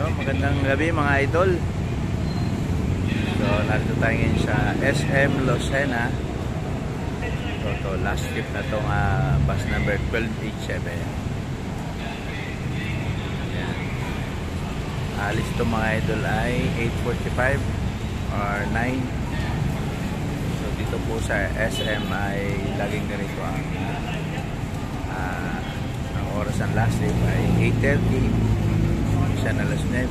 So, magandang gabi mga idol. So, narito tayo ngayon sa SM Lucena. So, last trip na itong bus number 1287. Ayan. Alis ito mga idol ay 8:45 or 9. So, dito po sa SM ay laging ganito ang oras ng last trip ay 8:30. Isa na alas 9.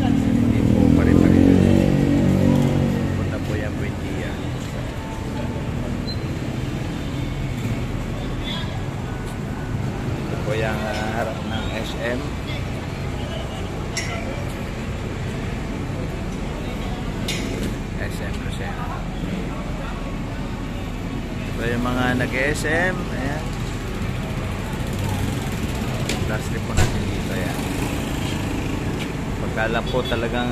Hindi po pare-pare. Punta po yung Buendia. Ito po yung harap ng SM. SM Lucena. Ito yung mga nag-SM. Ayan. Last trip po natin dito. Ayan. Pagkala po talagang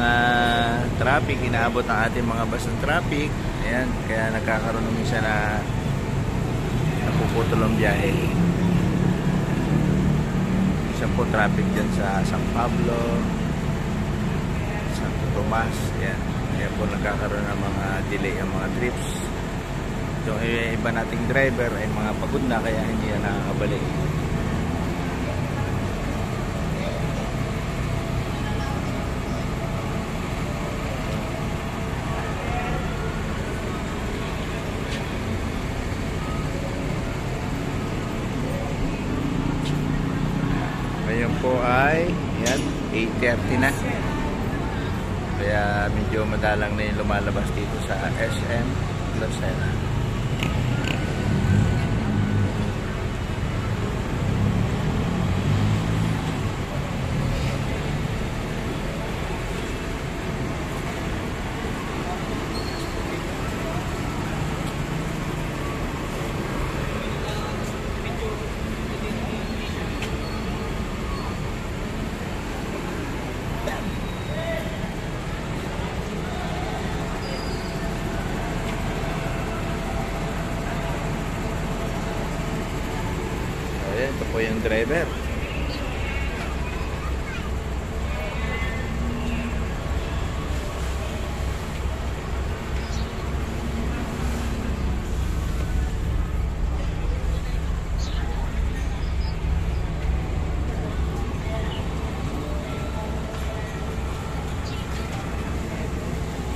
traffic, inaabot ang ating mga bus ng traffic. Ayan, kaya nagkakaroon ng minsan na napuputol ang biyahe. Isa po traffic dyan sa San Pablo, Santo Tomas. Ayan, kaya po nagkakaroon ng mga delay ang mga trips. Yung iba nating driver ay mga pagod na kaya hindi na nakakabalik. Ngayon po ay yan, 8:30 na. Kaya medyo madalang na yung lumalabas dito sa SM Lucena. Ito po yung driver.